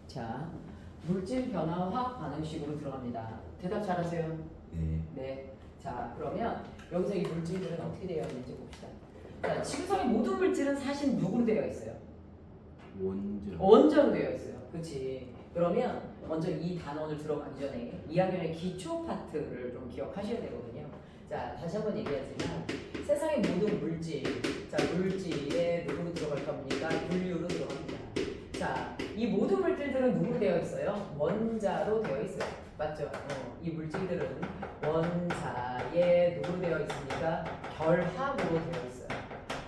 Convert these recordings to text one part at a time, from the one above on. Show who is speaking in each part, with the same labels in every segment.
Speaker 1: 자, 물질 변화 화학 반응식으로 들어갑니다. 대답 잘하세요.
Speaker 2: 네.
Speaker 1: 네. 자, 그러면 여기서 이 물질들은 어떻게 되어 있는지 봅시다. 자, 지구상의 모든 물질은 사실 누구로 되어 있어요?
Speaker 2: 원전.
Speaker 1: 원자로 되어 있어요. 그렇지. 그러면 먼저 이 단원을 들어가기 전에 2학년의 기초 파트를 좀 기억하셔야 되거든요. 자, 다시 한번 얘기하지만 세상의 모든 물질, 자, 물질에 누구로 들어갈 겁니까? 분류로 들어갑니다. 자, 이 모든 물질들은 누구로 되어 있어요? 원자로 되어 있어요. 맞죠? 이 물질들은 원자에 누구로 되어 있습니까? 결합으로 되어 있어요.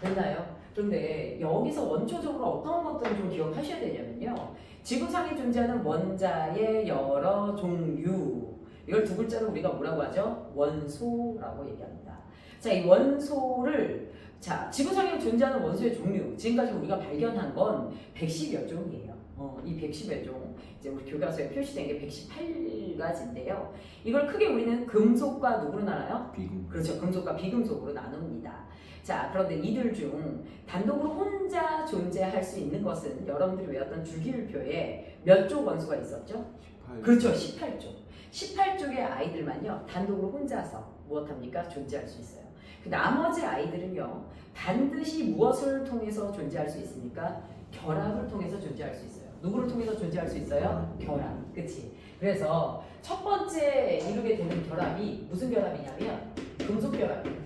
Speaker 1: 됐나요? 그런데 여기서 원초적으로 어떤 것들을 좀 기억하셔야 되냐면요. 지구상에 존재하는 원자의 여러 종류, 이걸 두 글자로 우리가 뭐라고 하죠? 원소라고 얘기합니다. 자, 이 원소를, 자, 지구상에 존재하는 원소의 종류, 지금까지 우리가 발견한 건 110여 종이에요. 이 110여 종, 이제 우리 교과서에 표시된 게 118가지인데요. 이걸 크게 우리는 금속과 누구로 나눠요?
Speaker 2: 비금.
Speaker 1: 그렇죠. 금속과 비금속으로 나눕니다. 자, 그런데 이들 중 단독으로 혼자 존재할 수 있는 것은 여러분들이 외웠던 주기율표에 몇 쪽 원소가 있었죠?
Speaker 2: 18.
Speaker 1: 그렇죠. 18쪽. 18쪽의 아이들만요. 단독으로 혼자서 무엇합니까? 존재할 수 있어요. 그 나머지 아이들은요. 반드시 무엇을 통해서 존재할 수 있습니까? 결합을 통해서 존재할 수 있어요. 누구를 통해서 존재할 수 있어요? 결합. 그치? 그래서 첫 번째 이루게 되는 결합이 무슨 결합이냐면 금속 결합이에요.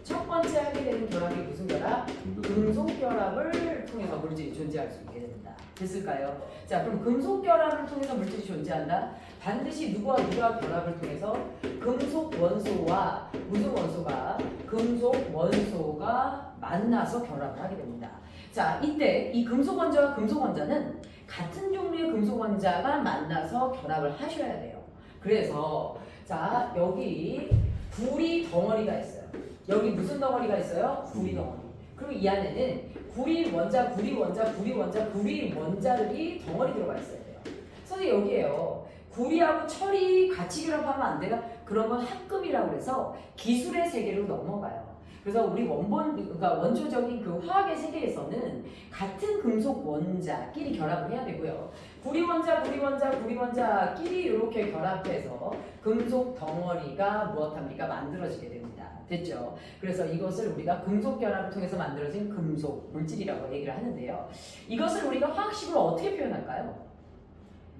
Speaker 1: 첫 번째 하게 되는 결합이 무슨 결합? 금속 결합을 통해서 물질이 존재할 수 있게 됩니다. 됐을까요? 자, 그럼 금속 결합을 통해서 물질이 존재한다? 반드시 누구와 누가 결합을 통해서 금속 원소와 무슨 원소가? 금속 원소가 만나서 결합을 하게 됩니다. 자, 이때 이 금속 원자와 금속 원자는 같은 종류의 금속 원자가 만나서 결합을 하셔야 돼요. 그래서 자, 여기 구리 덩어리가 있어요. 여기 무슨 덩어리가 있어요? 구리 덩어리. 그리고 이 안에는 구리 원자, 구리 원자, 구리 원자, 구리 원자들이 덩어리 들어가 있어야 돼요. 선생님 여기에요. 구리하고 철이 같이 결합하면 안 돼요? 그러면 합금이라고 해서 기술의 세계로 넘어가요. 그래서 우리 그러니까 원초적인 그 화학의 세계에서는 같은 금속 원자끼리 결합을 해야 되고요. 구리 원자, 구리 원자, 구리 원자끼리 이렇게 결합해서 금속 덩어리가 무엇합니까? 만들어지게 됩니다. 됐죠? 그래서 이것을 우리가 금속 결합을 통해서 만들어진 금속 물질이라고 얘기를 하는데요. 이것을 우리가 화학식으로 어떻게 표현할까요?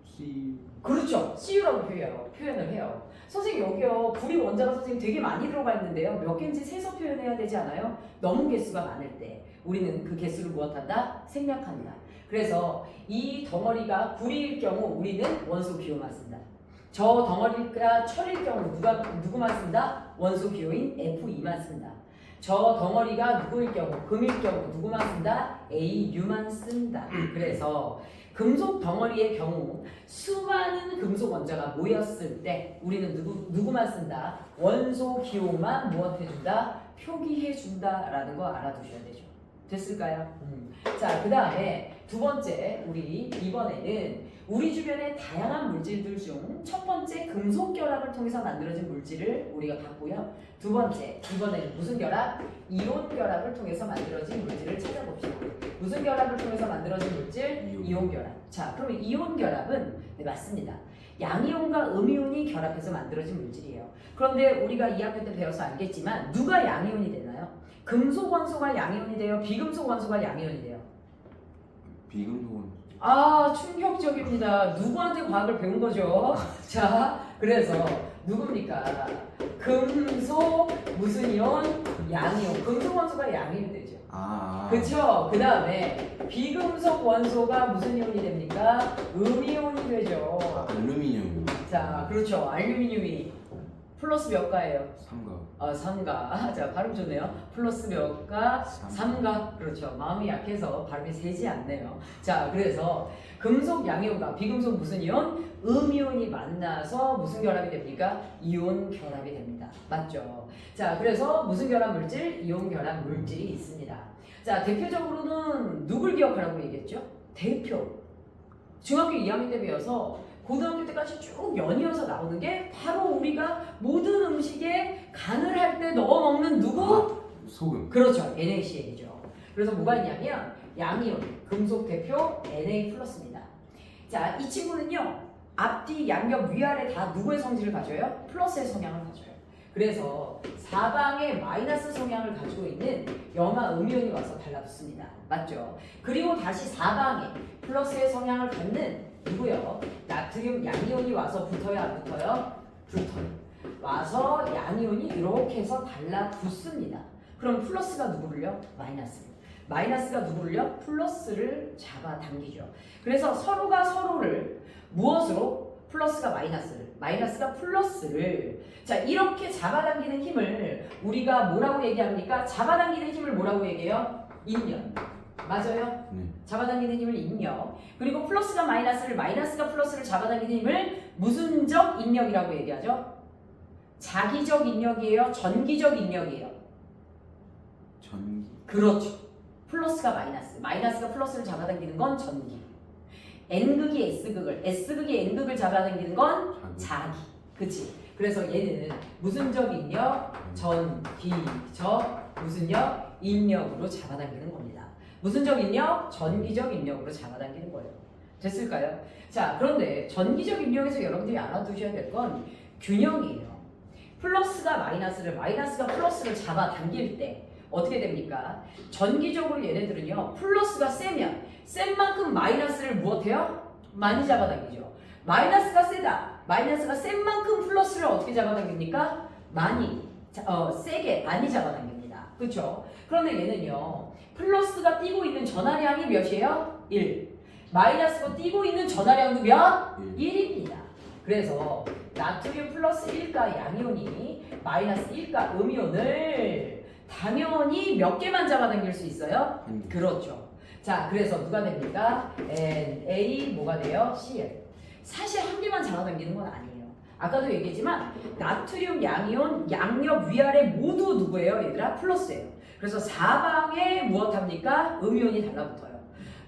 Speaker 2: C.
Speaker 1: 그렇죠. CU라고 표현을 해요. 선생님 여기요. 구리 원자가 선생님 되게 많이 들어가 있는데요. 몇 개인지 세서 표현해야 되지 않아요? 너무 개수가 많을 때 우리는 그 개수를 무엇한다? 생략한다. 그래서 이 덩어리가 구리일 경우 우리는 원소 기호만 쓴다. 저 덩어리가 철일 경우 누구만 쓴다? 원소 기호인 Fe2만 쓴다. 저 덩어리가 누구일 경우 금일 경우 누구만 쓴다? Au만 쓴다. 그래서 금속 덩어리의 경우 수많은 금속 원자가 모였을 때 우리는 누구만 쓴다? 원소 기호만 무엇해준다? 표기해준다라는 거 알아두셔야 되죠. 됐을까요? 자, 그 다음에 두 번째 우리 이번에는 우리 주변의 다양한 물질들 중 첫 번째 금속 결합을 통해서 만들어진 물질을 우리가 봤고요. 두 번째 이번에는 무슨 결합? 이온 결합을 통해서 만들어진 물질을 찾아봅시다. 무슨 결합을 통해서 만들어진 물질? 이온 결합. 자, 그러면 이온 결합은 네, 맞습니다. 양이온과 음이온이 결합해서 만들어진 물질이에요. 그런데 우리가 2학년 때 배워서 알겠지만 누가 양이온이 되나요? 금속 원소가 양이온이 돼요? 비금속 원소가 양이온이 돼요?
Speaker 2: 비금속은.
Speaker 1: 아, 충격적입니다. 누구한테 과학을 배운 거죠? 자, 그래서 누굽니까? 금속 무슨 이온? 양이온. 금속 원소가 양이온이 되죠. 그쵸? 그 다음에 비금속 원소가 무슨 이온이 됩니까? 음이온이 되죠.
Speaker 2: 알루미늄.
Speaker 1: 자, 그렇죠. 알루미늄이 플러스 몇 가예요?
Speaker 2: 3가.
Speaker 1: 3가. 자, 발음 좋네요. 플러스 몇 가? 3가. 그렇죠. 마음이 약해서 발음이 세지 않네요. 자, 그래서 금속 양이온과 비금속 무슨 이온? 음이온이 만나서 무슨 결합이 됩니까? 이온 결합이 됩니다. 맞죠? 자, 그래서 무슨 결합 물질? 이온 결합 물질이 있습니다. 자, 대표적으로는 누굴 기억하라고 얘기했죠? 대표. 중학교 2학년 때 배워서 고등학교 때까지 쭉 연이어서 나오는 게 바로 우리가 모든 음식에 간을 할 때 넣어 먹는 누구?
Speaker 2: 소금.
Speaker 1: 그렇죠. NaCl이죠. 그래서 뭐가 있냐면 양이온, 금속 대표 Na+입니다. 자, 이 친구는요. 앞뒤, 양옆, 위아래 다 누구의 성질을 가져요? 플러스의 성향을 가져요. 그래서 사방에 마이너스 성향을 가지고 있는 염화 음이온이 와서 달라붙습니다. 맞죠? 그리고 다시 사방에 플러스의 성향을 갖는 누구요? 나트륨 양이온이 와서 붙어요? 안 붙어요? 붙어요. 와서 양이온이 이렇게 해서 달라붙습니다. 그럼 플러스가 누구를요? 마이너스를. 마이너스가 누구를요? 플러스를 잡아당기죠. 그래서 서로가 서로를 무엇으로? 플러스가 마이너스를, 마이너스가 플러스를. 자, 이렇게 잡아당기는 힘을 우리가 뭐라고 얘기합니까? 잡아당기는 힘을 뭐라고 얘기해요? 인력. 맞아요?
Speaker 2: 네.
Speaker 1: 잡아당기는 힘을 인력. 그리고 플러스가 마이너스를, 마이너스가 플러스를 잡아당기는 힘을 무슨적 인력이라고 얘기하죠? 자기적 인력이에요? 전기적 인력이에요?
Speaker 2: 전기.
Speaker 1: 그렇죠. 플러스가 마이너스, 마이너스가 플러스를 잡아당기는 건 전기. N극이 S극을, S극이 N극을 잡아당기는 건 자기. 그치? 그래서 얘는 무슨적 인력, 전기적, 무슨력, 인력으로 잡아당기는 겁니다. 무슨적 인력, 전기적 인력으로 잡아당기는 거예요. 됐을까요? 자, 그런데 전기적 인력에서 여러분들이 알아두셔야 될 건 균형이에요. 플러스가 마이너스를, 마이너스가 플러스를 잡아당길 때 어떻게 됩니까? 전기적으로 얘네들은요, 플러스가 세면 센 만큼 마이너스를 무엇해요? 많이 잡아당기죠. 마이너스가 세다. 마이너스가 센 만큼 플러스를 어떻게 잡아당깁니까? 많이, 세게 많이 잡아당깁니다. 그렇죠? 그런데 얘는요, 플러스가 띄고 있는 전하량이 몇이에요? 1. 마이너스가 띄고 있는 전하량도 몇? 1입니다. 그래서 나트륨 플러스 1가 양이온이 마이너스 1가 음이온을 당연히 몇 개만 잡아당길 수 있어요? 그렇죠. 자, 그래서 누가 됩니까? Na 뭐가 돼요? Cl. 사실 한 개만 잡아당기는 건 아니에요. 아까도 얘기했지만 나트륨 양이온 양옆 위아래 모두 누구예요? 얘들아 플러스예요. 그래서 사방에 무엇합니까? 음이온이 달라붙어요.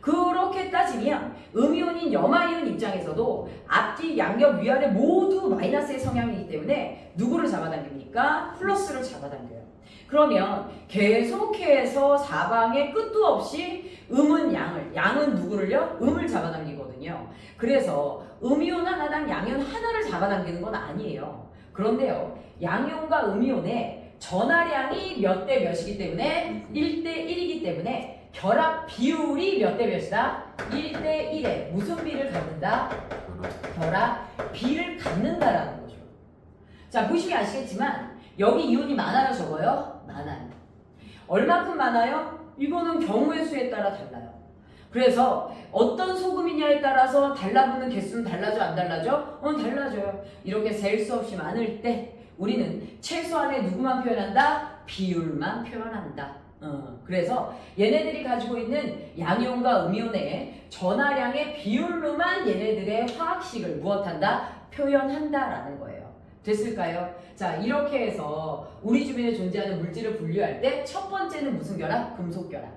Speaker 1: 그렇게 따지면 음이온인 염화이온 입장에서도 앞뒤 양옆 위아래 모두 마이너스의 성향이기 때문에 누구를 잡아당깁니까? 플러스를 잡아당겨요. 그러면 계속해서 사방에 끝도 없이 음은 양을, 양은 누구를요? 음을 잡아당기거든요. 그래서 음이온 하나당 양이온 하나를 잡아당기는 건 아니에요. 그런데요, 양이온과 음이온의 전하량이 몇 대 몇이기 때문에 1대 1이기 때문에 결합 비율이 몇 대 몇이다? 1대 1에 무슨 비를 갖는다? 결합 비를 갖는다라는 거죠. 자, 보시면 아시겠지만 여기 이온이 많아요, 적어요? 많아요. 얼마큼 많아요? 이거는 경우의 수에 따라 달라요. 그래서 어떤 소금이냐에 따라서 달라붙는 개수는 달라져 안 달라져? 달라져요. 이렇게 셀 수 없이 많을 때 우리는 최소한의 누구만 표현한다? 비율만 표현한다. 그래서 얘네들이 가지고 있는 양이온과 음이온의 전하량의 비율로만 얘네들의 화학식을 무엇한다? 표현한다라는 거예요. 됐을까요? 자, 이렇게 해서 우리 주변에 존재하는 물질을 분류할 때 첫 번째는 무슨 결합? 금속 결합.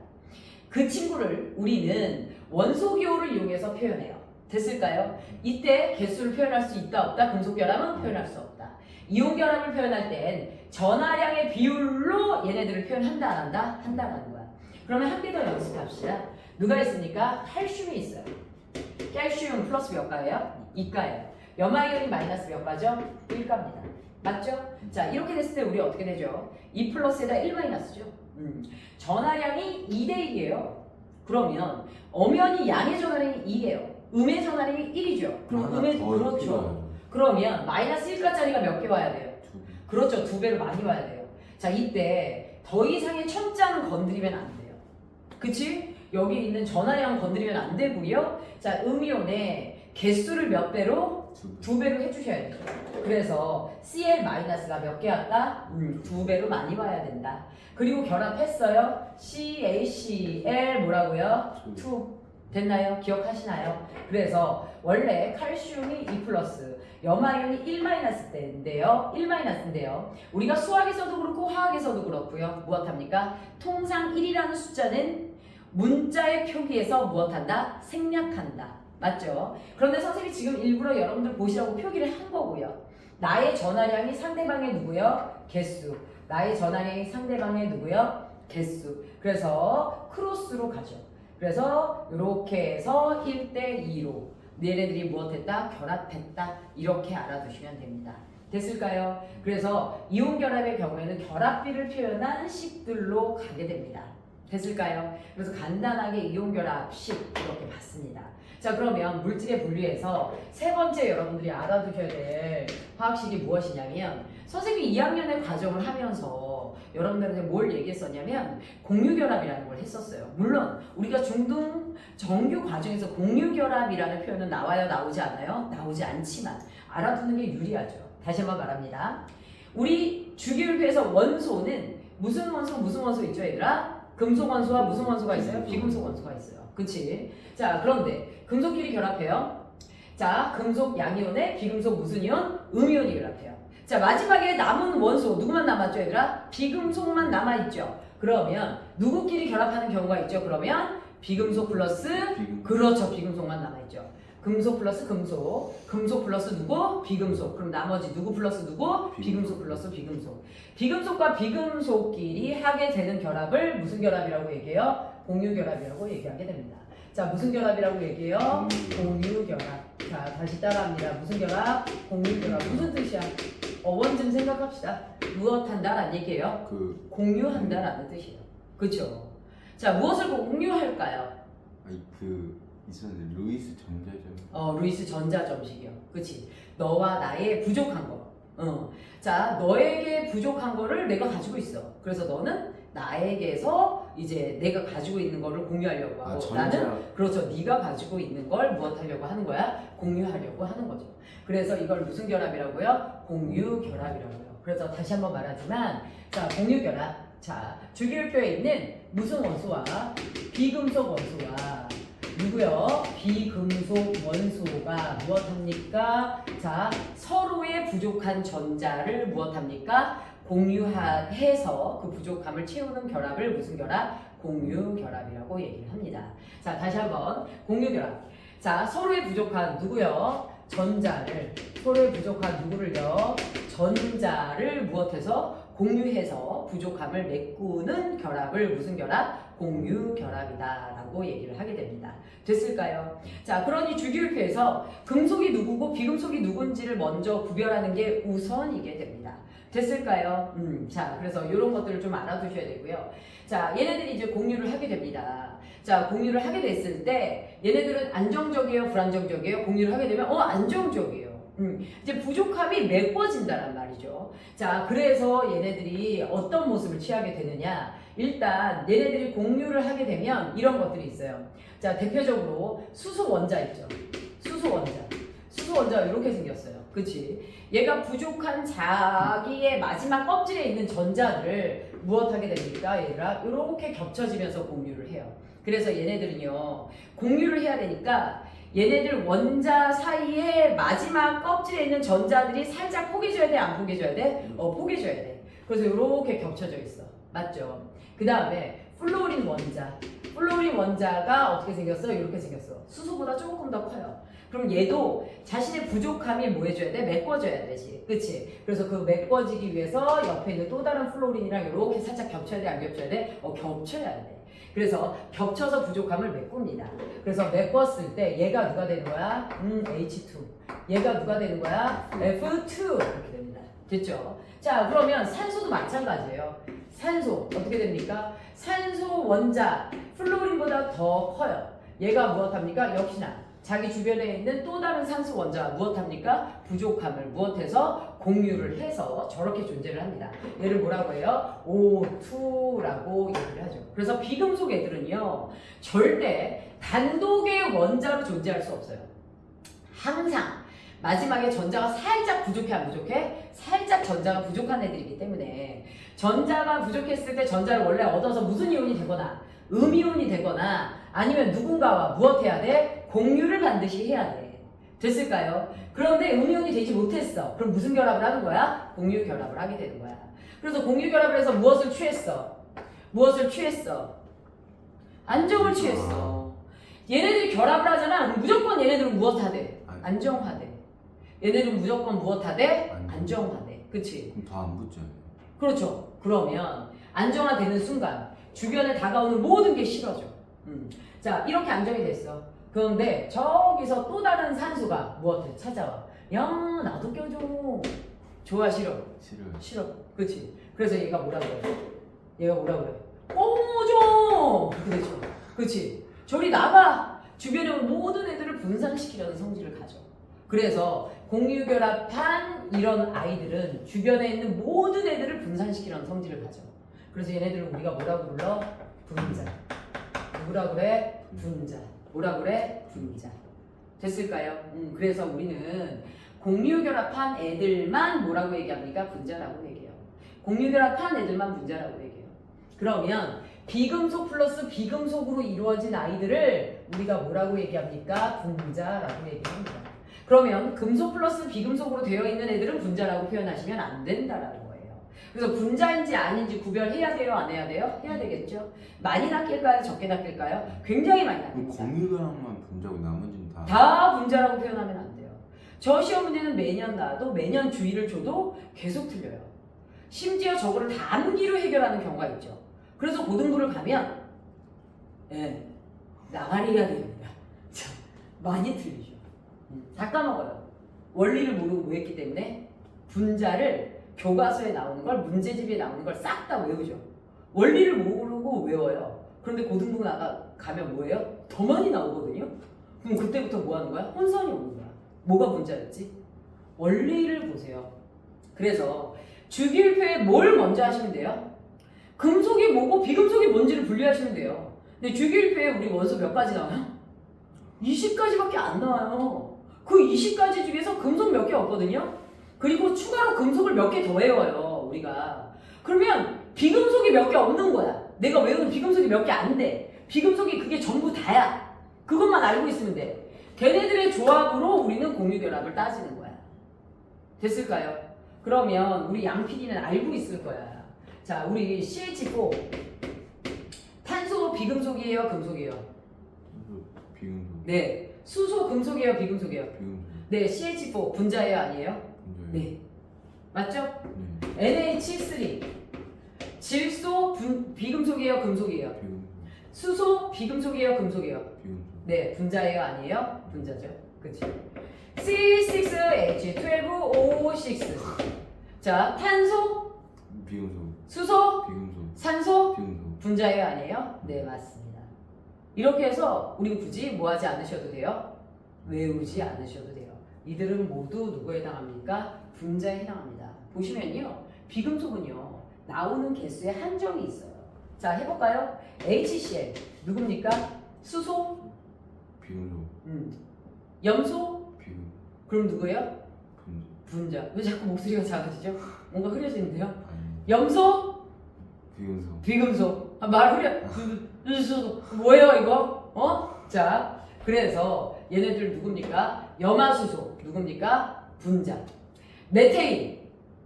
Speaker 1: 그 친구를 우리는 원소 기호를 이용해서 표현해요. 됐을까요? 이때 개수를 표현할 수 있다 없다? 금속 결합은 표현할 수 없다. 이온 결합을 표현할 땐 전하량의 비율로 얘네들을 표현한다 안 한다? 한다라는 거야. 그러면 한 개 더 연습합시다. 누가 있습니까? 칼슘이 있어요. 칼슘 플러스 몇 가예요? 2가예요. 염화이온이 마이너스 몇 가죠? 1가입니다. 맞죠? 자, 이렇게 됐을 때 우리 어떻게 되죠? 2 플러스에다 1 마이너스죠. 전하량이 2대 1이에요. 그러면 엄연히 양의 전하량이 2예요. 음의 전하량이 1이죠. 그럼 음의 그렇죠. 그러면 마이너스 1가짜리가 몇 개 와야 돼요? 그렇죠. 2배로 많이 와야 돼요. 자, 이때 더 이상의 천장을 건드리면 안 돼요. 그치? 여기 있는 전하량 건드리면 안 되고요. 자, 음이온의 개수를 몇 배로? 2배로 해주셔야 돼요. 그래서 Cl-가 몇 개 왔다? 2배로 많이 와야 된다. 그리고 결합했어요. CaCl 뭐라고요? 2. 됐나요? 기억하시나요? 그래서 원래 칼슘이 2 플러스, 염화이온이 1 마이너스 때인데요. 1 마이너스인데요. 우리가 수학에서도 그렇고 화학에서도 그렇고요. 무엇합니까? 통상 1이라는 숫자는 문자의 표기에서 무엇한다? 생략한다. 맞죠? 그런데 선생님이 지금 일부러 여러분들 보시라고 표기를 한 거고요. 나의 전하량이 상대방의 누구요? 개수. 나의 전하량이 상대방의 누구요? 개수. 그래서 크로스로 가죠. 그래서 이렇게 해서 1대 2로 얘네들이 무엇했다? 결합했다. 이렇게 알아두시면 됩니다. 됐을까요? 그래서 이온 결합의 경우에는 결합비를 표현한 식들로 가게 됩니다. 됐을까요? 그래서 간단하게 이온 결합식 이렇게 봤습니다. 자, 그러면 물질의 분리에서 세 번째 여러분들이 알아두셔야 될 화학식이 무엇이냐면, 선생님이 2학년의 과정을 하면서 여러분들한테 뭘 얘기했었냐면 공유결합이라는 걸 했었어요. 물론 우리가 중등 정규 과정에서 공유결합이라는 표현은 나와요? 나오지 않아요? 나오지 않지만 알아두는 게 유리하죠. 다시 한번 말합니다. 우리 주기율표에서 원소는 무슨 원소 있죠, 얘들아? 금속 원소와 무슨 원소가 있어요? 비금속 원소가 있어요. 그치? 자, 그런데 금속끼리 결합해요. 자, 금속 양이온에 비금속 무슨 이온? 음이온이 결합해요. 자, 마지막에 남은 원소 누구만 남았죠, 얘들아? 비금속만 남아있죠. 그러면 누구끼리 결합하는 경우가 있죠? 그러면 비금속 플러스 그렇죠, 비금속만 남아있죠. 금속 플러스 금속, 금속 플러스 누구? 비금속. 그럼 나머지 누구 플러스 누구? 비금속 플러스 비금속. 비금속과 비금속끼리 하게 되는 결합을 무슨 결합이라고 얘기해요? 공유결합이라고 얘기하게 됩니다. 자, 무슨 결합이라고 얘기해요? 공유결합. 자, 다시 따라합니다. 무슨 결합? 공유결합. 무슨 뜻이야? 어원 좀 생각합시다. 무엇한다라는 얘기예요? 공유한다라는 뜻이에요. 그렇죠? 자, 무엇을 공유할까요?
Speaker 2: 아니 있었는데 루이스 전자점.
Speaker 1: 루이스 전자점식이요. 그치? 너와 나의 부족한 거. 자, 너에게 부족한 거를 내가 가지고 있어. 그래서 너는 나에게서 이제 내가 가지고 있는 거를 공유하려고 하고, 나는 그렇죠. 네가 가지고 있는 걸 무엇 하려고 하는 거야? 공유하려고 하는 거죠. 그래서 이걸 무슨 결합이라고요? 공유결합이라고요. 그래서 다시 한번 말하지만, 자, 공유결합. 자, 주기율표에 있는 무슨 원소와 비금속 원소와 누구요? 비금속 원소가 무엇합니까? 자, 서로의 부족한 전자를 무엇합니까? 공유해서 그 부족함을 채우는 결합을 무슨 결합? 공유결합이라고 얘기를 합니다. 자, 다시 한번 공유결합. 자, 서로의 부족한 누구요? 전자를, 서로의 부족한 누구를요? 전자를 무엇해서? 공유해서 부족함을 메꾸는 결합을 무슨 결합? 공유결합이다 라고 얘기를 하게 됩니다. 됐을까요? 자, 그러니 주기율표에서 금속이 누구고 비금속이 누군지를 먼저 구별하는 게 우선이게 됩니다. 됐을까요? 자, 그래서 이런 것들을 좀 알아두셔야 되고요. 자, 얘네들이 이제 공유를 하게 됩니다. 자, 공유를 하게 됐을 때 얘네들은 안정적이에요? 불안정적이에요? 공유를 하게 되면 안정적이에요. 이제 부족함이 메꿔진다란 말이죠. 자, 그래서 얘네들이 어떤 모습을 취하게 되느냐? 일단 얘네들이 공유를 하게 되면 이런 것들이 있어요. 자, 대표적으로 수소 원자 있죠. 수소 원자가 이렇게 생겼어요. 그치? 얘가 부족한 자기의 마지막 껍질에 있는 전자들을 무엇하게 됩니까? 얘들아, 이렇게 겹쳐지면서 공유를 해요. 그래서 얘네들은요, 공유를 해야 되니까 얘네들 원자 사이에 마지막 껍질에 있는 전자들이 살짝 포개져야 돼? 안 포개져야 돼? 포개져야 돼. 그래서 이렇게 겹쳐져 있어. 맞죠? 그 다음에 플로린 원자가 어떻게 생겼어? 이렇게 생겼어. 수소보다 조금 더 커요. 그럼 얘도 자신의 부족함이 뭐 해줘야 돼? 메꿔줘야 되지. 그치? 그래서 그 메꿔지기 위해서 옆에 있는 또 다른 플로린이랑 이렇게 살짝 겹쳐야 돼? 안 겹쳐야 돼? 겹쳐야 돼. 그래서 겹쳐서 부족함을 메꿉니다. 그래서 메꿨을 때 얘가 누가 되는 거야? H2. 얘가 누가 되는 거야? F2. 이렇게 됩니다. 됐죠? 자, 그러면 산소도 마찬가지예요. 산소 어떻게 됩니까? 산소 원자 플로린보다 더 커요. 얘가 무엇합니까? 역시나 자기 주변에 있는 또 다른 산소 원자가 무엇합니까? 부족함을 무엇해서 공유를 해서 저렇게 존재를 합니다. 얘를 뭐라고 해요? O2라고 얘기를 하죠. 그래서 비금속 애들은요, 절대 단독의 원자로 존재할 수 없어요. 항상 마지막에 전자가 살짝 부족해, 안 부족해? 살짝 전자가 부족한 애들이기 때문에 전자가 부족했을 때 전자를 원래 얻어서 무슨 이온이 되거나 음이온이 되거나 아니면 누군가와 무엇해야 돼? 공유를 반드시 해야 돼. 됐을까요? 그런데 음이온이 되지 못했어. 그럼 무슨 결합을 하는 거야? 공유 결합을 하게 되는 거야. 그래서 공유 결합을 해서 무엇을 취했어? 안정을 취했어. 얘네들이 결합을 하잖아. 그럼 무조건 얘네들은 무엇 하대? 안정화돼. 얘네들은 무조건 무엇 하대? 안정화돼. 그치?
Speaker 2: 그럼 더 안 붙죠.
Speaker 1: 그렇죠. 그러면 안정화되는 순간 주변에 다가오는 모든 게 싫어져. 자, 이렇게 안정이 됐어. 그런데 저기서 또 다른 산소가 무엇을 찾아와. 야 나도 껴줘. 좋아 싫어?
Speaker 2: 싫어요.
Speaker 1: 싫어. 그렇지. 그래서 얘가 뭐라 그래? 얘가 뭐라 그래? 좀 그렇죠. 그렇지. 저리 나가. 주변에 온 모든 애들을 분산시키려는 성질을 가져. 그래서 공유결합한 이런 아이들은 주변에 있는 모든 애들을 분산시키려는 성질을 가져. 그래서 얘네들은 우리가 뭐라고 불러? 분자. 뭐라 그래? 분자. 뭐라 그래? 분자. 됐을까요? 그래서 우리는 공유결합한 애들만 뭐라고 얘기합니까? 분자라고 얘기해요. 공유결합한 애들만 분자라고 얘기해요. 그러면 비금속 플러스 비금속으로 이루어진 아이들을 우리가 뭐라고 얘기합니까? 분자라고 얘기합니다. 그러면 금속 플러스 비금속으로 되어 있는 애들은 분자라고 표현하시면 안 된다라는 거예요. 그래서 분자인지 아닌지 구별해야 돼요? 안 해야 돼요? 해야 되겠죠? 많이 낚일까요? 적게 낚일까요? 굉장히 많이
Speaker 2: 그럼
Speaker 1: 낚입니다.
Speaker 2: 공유결합만 분자고 나머지는 다.
Speaker 1: 다 분자라고 표현하면 안 돼요. 저 시험 문제는 매년 나와도 매년 주의를 줘도 계속 틀려요. 심지어 저거를 단기로 해결하는 경우가 있죠. 그래서 고등부를 가면 나가리가 됩니다. 자, 많이 틀리죠. 다 까먹어요. 원리를 모르고 했기 때문에 분자를 교과서에 나오는 걸 문제집에 나오는 걸 싹 다 외우죠. 원리를 모르고 외워요. 그런데 고등부 가면 뭐예요? 더 많이 나오거든요. 그럼 그때부터 뭐 하는 거야? 혼선이 오는 거야. 뭐가 분자였지? 원리를 보세요. 그래서 주기율표에 뭘 먼저 하시면 돼요? 금속이 뭐고 비금속이 뭔지를 분리하시면 돼요. 근데 주기율표에 우리 원소 몇 가지 나와요? 20가지밖에 안 나와요. 그 20가지 중에서 금속 몇 개 없거든요. 그리고 추가로 금속을 몇 개 더 외워요, 우리가. 그러면 비금속이 몇 개 없는 거야. 내가 외우는 비금속이 몇 개 안 돼. 비금속이 그게 전부 다야. 그것만 알고 있으면 돼. 걔네들의 조합으로 우리는 공유결합을 따지는 거야. 됐을까요? 그러면 우리 양 PD는 알고 있을 거야. 자, 우리 CH4 탄소 비금속이에요, 금속이에요?
Speaker 2: 비금속.
Speaker 1: 네. 수소 금속이에요, 비금속이에요?
Speaker 2: 비금속.
Speaker 1: 네, CH4 분자예요, 아니에요?
Speaker 2: 분자예요.
Speaker 1: 네. 맞죠?
Speaker 2: 네.
Speaker 1: NH3 질소 비금속이에요, 금속이에요?
Speaker 2: 비금속.
Speaker 1: 수소 비금속이에요, 금속이에요?
Speaker 2: 비금속.
Speaker 1: 네, 분자예요, 아니에요? 분자죠. 그치? C6H12O6. 자, 탄소,
Speaker 2: 비금속.
Speaker 1: 수소,
Speaker 2: 비금속.
Speaker 1: 산소,
Speaker 2: 비금속.
Speaker 1: 분자예요, 아니에요? 네, 맞습니다. 이렇게 해서 우리 굳이 뭐 하지 않으셔도 돼요? 외우지 않으셔도 돼요. 이들은 모두 누구에 해당합니까? 분자에 해당합니다. 보시면요, 비금속은요, 나오는 개수에 한정이 있어요. 자, 해볼까요? HCl, 누굽니까? 수소,
Speaker 2: 비금속.
Speaker 1: 염소,
Speaker 2: 비금속.
Speaker 1: 그럼 누구예요?
Speaker 2: 분자.
Speaker 1: 분자. 왜 자꾸 목소리가 작아지죠? 뭔가 흐려지는데요?
Speaker 2: 아니.
Speaker 1: 염소,
Speaker 2: 비금속.
Speaker 1: 비금속. 말 흐려. 뭐예요 이거? 자, 그래서 얘네들 누굽니까? 염화수소, 누굽니까? 분자. 메테인,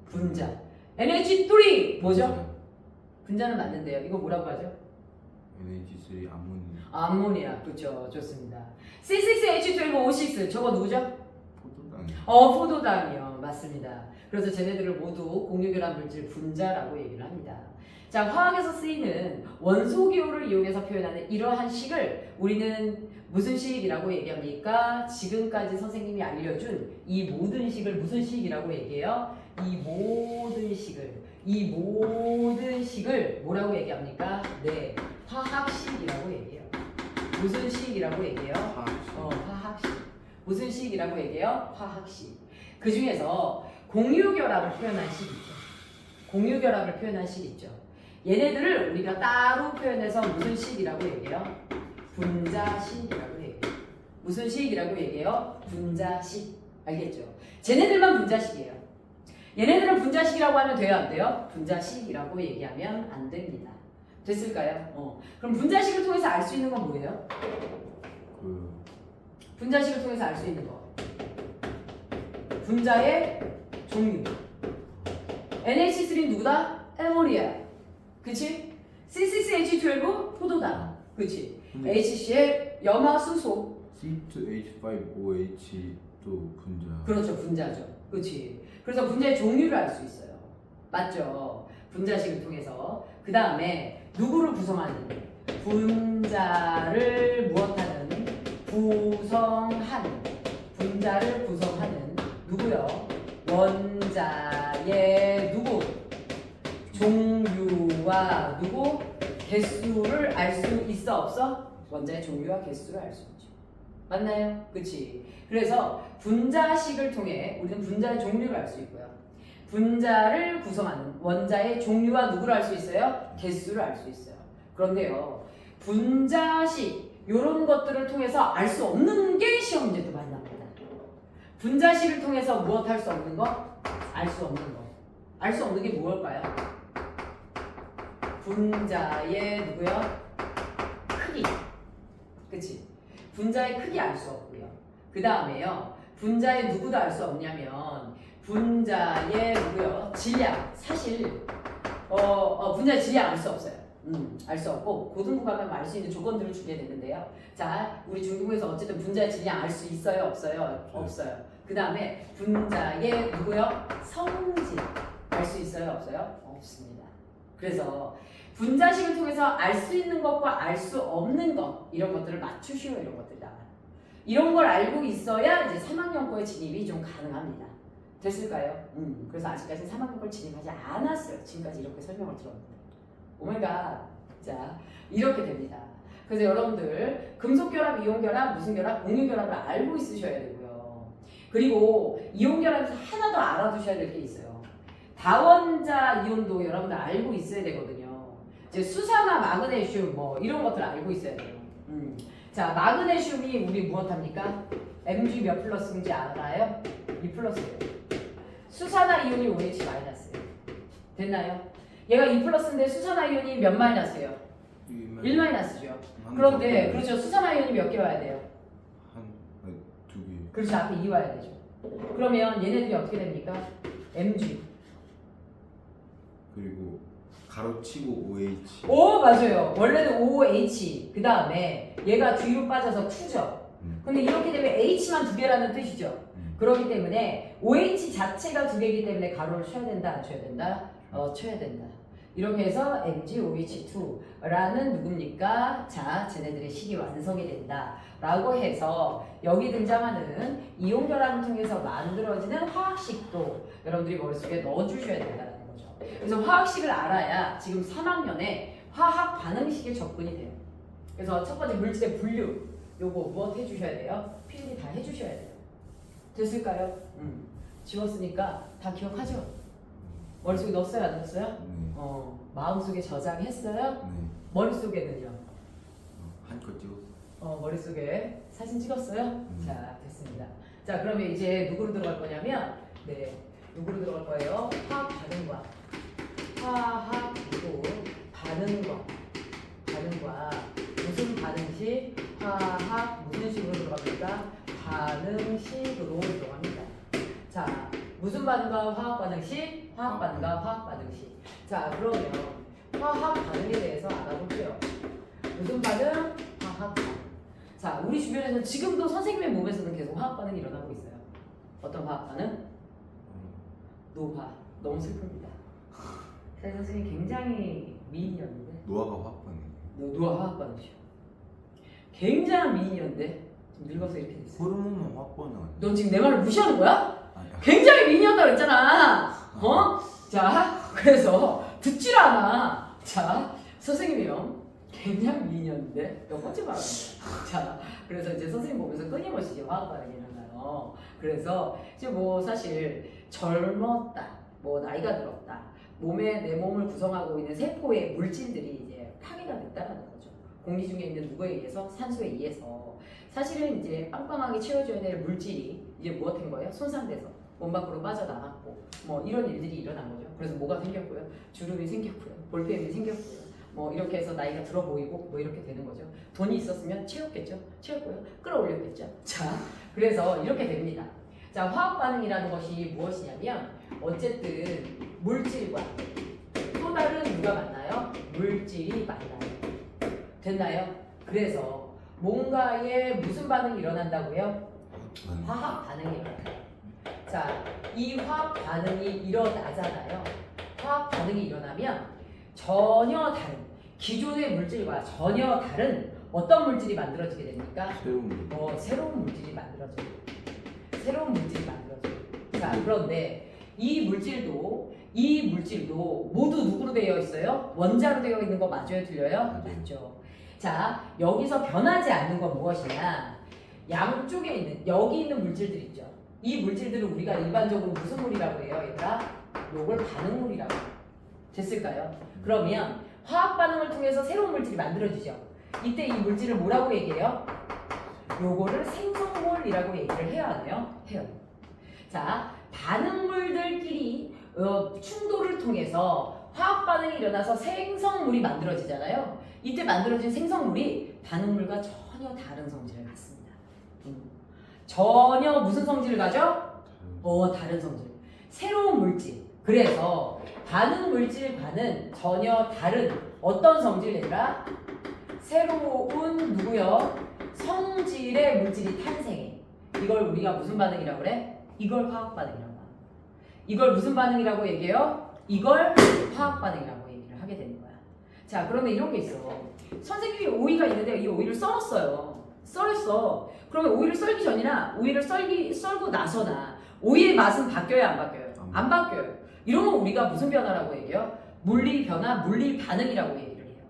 Speaker 1: 분자. NH3 뭐죠? 분자는 맞는데요. 이거 뭐라고 하죠?
Speaker 2: NH3 암모니아.
Speaker 1: 암모니아. 그렇죠. 좋습니다. C6H12O6 저거 누구죠?
Speaker 2: 포도당이요.
Speaker 1: 포도당이요. 맞습니다. 그래서 쟤네들을 모두 공유결합 물질 분자라고 얘기를 합니다. 자, 화학에서 쓰이는 원소 기호를 이용해서 표현하는 이러한 식을 우리는 무슨 식이라고 얘기합니까? 지금까지 선생님이 알려준 이 모든 식을 무슨 식이라고 얘기해요? 이 모든 식을 뭐라고 얘기합니까? 네, 화학식이라고 얘기해요. 무슨 식이라고 얘기해요? 화학식. 무슨 식이라고 얘기해요? 화학식. 그 중에서 공유결합을 표현한 식 있죠. 공유결합을 표현한 식 있죠. 얘네들을 우리가 따로 표현해서 무슨 식이라고 얘기해요? 분자식이라고 얘기해요. 무슨 식이라고 얘기해요? 분자식. 알겠죠? 쟤네들만 분자식이에요. 얘네들은 분자식이라고 하면 돼요, 안 돼요? 분자식이라고 얘기하면 안 됩니다. 됐을까요? 그럼 분자식을 통해서 알 수 있는 건 뭐예요? 분자식을 통해서 알 수 있는 거. 분자의 종류. NH3는 누구다? 아모니아. 그치? C6H12 포도당. 그치? HCl 염화수소.
Speaker 2: C2H5OH도 분자.
Speaker 1: 그렇죠. 분자죠. 그치? 그래서 분자의 종류를 알 수 있어요. 맞죠? 분자식을 통해서. 그 다음에 누구를 구성하는? 분자를 무엇하는? 구성하는 분자를 구성하는 누구요? 원자의 누구? 종류와 누구? 개수를 알 수 있어 없어? 원자의 종류와 개수를 알 수 있죠. 맞나요? 그치? 그래서 분자식을 통해 우리는 분자의 종류를 알 수 있고요. 분자를 구성하는 원자의 종류와 누구를 알 수 있어요? 개수를 알 수 있어요. 그런데요, 분자식 이런 것들을 통해서 알 수 없는 게 시험 문제도 많이 나옵니다. 분자식을 통해서 무엇 할 수 없는 거? 알 수 없는 거. 알 수 없는 게 무엇일까요? 분자의 누구요? 크기. 그치? 분자의 크기 알 수 없고요. 그 다음에요, 분자의 누구도 알 수 없냐면 분자의 누구요? 질량. 사실 분자의 질량 알 수 없어요. 알 수 없고 고등부 가면 알 수 있는 조건들을 주게 되는데요. 자, 우리 중등부에서 어쨌든 분자의 질량 알 수 있어요? 없어요? 없어요. 그 다음에 분자의 누구요? 성질 알 수 있어요? 없어요? 없습니다. 그래서 분자식을 통해서 알 수 있는 것과 알 수 없는 것 이런 것들을 맞추시오 이런 것들이 나와요. 이런 걸 알고 있어야 이제 3학년 거에 진입이 좀 가능합니다. 됐을까요? 그래서 아직까지 3학년 걸 진입하지 않았어요. 지금까지 이렇게 설명을 들었는데. 오메가 자 이렇게 됩니다. 그래서 여러분들 금속결합, 이온결합, 무슨 결합, 공유결합을 알고 있으셔야 되고요. 그리고 이온결합에서 하나 더 알아두셔야 될 게 있어요. 다원자 이온도 여러분들 알고 있어야 되거든요. 이제 수산화, 마그네슘 뭐 이런 것들 알고 있어야 돼요. 자, 마그네슘이 우리 무엇합니까? Mg 몇 플러스인지 알아요? 2 플러스예요. 수산화 이온이 OH 마이너스예요. 됐나요? 얘가 2 플러스인데 수산화 이온이 몇 마이너스예요? 1 마이너스죠. 그런데 그렇죠. 수산화 이온이 몇 개 와야 돼요?
Speaker 2: 두 개.
Speaker 1: 그렇죠. 앞에 2 와야 되죠. 그러면 얘네들이 어떻게 됩니까? Mg.
Speaker 2: 그리고 가로치고 OH.
Speaker 1: 오 맞아요. 원래는 OH 그 다음에 얘가 뒤로 빠져서 2죠. 근데 이렇게 되면 H만 2개라는 뜻이죠. 그렇기 때문에 OH 자체가 2개이기 때문에 가로를 쳐야 된다 안 쳐야 된다? 쳐야 된다. 이렇게 해서 MgOH2라는 누굽니까? 자, 쟤네들의 식이 완성이 된다 라고 해서 여기 등장하는 이온결합을 통해서 만들어지는 화학식도 여러분들이 머릿속에 넣어주셔야 된다는 거죠. 그래서 화학식을 알아야 지금 3학년에 화학 반응식에 접근이 돼요. 그래서 첫 번째 물질의 분류 요거 무엇 해주셔야 돼요? 필기 다 해주셔야 돼요. 됐을까요? 지웠으니까 다 기억하죠? 머릿속에 넣었어요? 안 넣었어요?
Speaker 2: 네.
Speaker 1: 마음속에 저장했어요?
Speaker 2: 네.
Speaker 1: 머릿속에는요?
Speaker 2: 한껏 찍었어.
Speaker 1: 머릿속에 사진 찍었어요? 자, 됐습니다. 자, 그러면 이제 누구로 들어갈 거냐면 네, 누구로 들어갈 거예요? 화학 반응과 화학 그리고 반응과 무슨 반응식? 화학 무슨 식으로 들어갑니까? 반응식으로 들어갑니다. 자, 무슨 반응과 화학 반응식? 화학 반응과 화학 반응식. 자, 그러면 화학 반응에 대해서 알아볼게요. 무슨 반응? 화학 반응. 자, 우리 주변에서 지금도 선생님의 몸에서는 계속 화학 반응이 일어나고 있어요. 어떤 화학 반응? 노화. 너무 슬픕니다. 새 선생님이 굉장히 미인이었는데.
Speaker 2: 노화가 화학반응.
Speaker 1: 노화 화학 반응이죠. 굉장한 미인이었는데 좀 늙어서 이렇게 됐어요.
Speaker 2: 호르몬 화학반응 아니야?
Speaker 1: 넌 지금 내 말을 무시하는 거야?
Speaker 2: 아니야.
Speaker 1: 굉장히 미인이었다고 했잖아. 자, 그래서 듣질 않아. 자, 선생님이요. 굉장히 미인이었는데 너 거짓말하는 거야. 자, 그래서 이제 선생님 보면서 끊임없이 화학 반응이 일어나요. 그래서 이제 뭐 사실 젊었다, 뭐 나이가 들었다, 내 몸을 구성하고 있는 세포의 물질들이 이제 파괴가 됐다라는 거죠. 공기 중에 있는 누구에 의해서? 산소에 의해서. 사실은 이제 빵빵하게 채워줘야 될 물질이 이제 무엇인 거예요? 손상돼서 몸 밖으로 빠져나갔고 뭐 이런 일들이 일어난 거죠. 그래서 뭐가 생겼고요? 주름이 생겼고요. 볼펜이 생겼고요. 뭐 이렇게 해서 나이가 들어 보이고 뭐 이렇게 되는 거죠. 돈이 있었으면 채웠겠죠. 채웠고요. 끌어올렸겠죠. 자, 그래서 이렇게 됩니다. 자, 화학 반응이라는 것이 무엇이냐면 어쨌든 물질과 또 다른 누가 만나요? 물질이 만나요. 됐나요? 그래서 뭔가에 무슨 반응이 일어난다고요? 화학 반응이 일어나요. 자, 이 화학 반응이 일어나잖아요. 화학 반응이 일어나면 전혀 다른 기존의 물질과 전혀 다른 어떤 물질이 만들어지게 됩니까?
Speaker 2: 새로운 물.
Speaker 1: 새로운 물질이 만들어져요. 새로운 물질이 만들어져요. 자, 그런데 이 물질도 모두 누구로 되어 있어요? 원자로 되어 있는 거 맞아요? 틀려요? 맞죠. 자, 여기서 변하지 않는 건 무엇이냐? 양쪽에 있는 여기 있는 물질들 있죠. 이 물질들을 우리가 일반적으로 무슨 물이라고 해요, 얘들아? 요걸 반응물이라고 해요. 됐을까요? 그러면 화학 반응을 통해서 새로운 물질이 만들어지죠. 이때 이 물질을 뭐라고 얘기해요? 요거를 생성물이라고 얘기를 해야 하네요. 해요. 자, 반응물들끼리 충돌을 통해서 화학 반응이 일어나서 생성물이 만들어지잖아요. 이때 만들어진 생성물이 반응물과 전혀 다른 성질을 갖습니다. 전혀 무슨 성질을 가져? 다른 성질. 새로운 물질. 그래서 반응 물질과는 전혀 다른 어떤 성질이라 새로운 누구요? 성질의 물질이 탄생해. 이걸 우리가 무슨 반응이라고 그래? 이걸 화학 반응이라고 합니다. 이걸 무슨 반응이라고 얘기해요? 이걸 화학 반응이라고 얘기를 하게 되는 거야. 자, 그런데 이런 게 있어. 선생님이 오이가 있는데 이 오이를 썰었어요. 썰었어. 그러면 오이를 썰기 전이나 오이를 썰고 나서나 오이의 맛은 바뀌어요, 안 바뀌어요? 안 바뀌어요. 이런 건 우리가 무슨 변화라고 얘기해요? 물리 변화, 물리 반응이라고 얘기를 해요.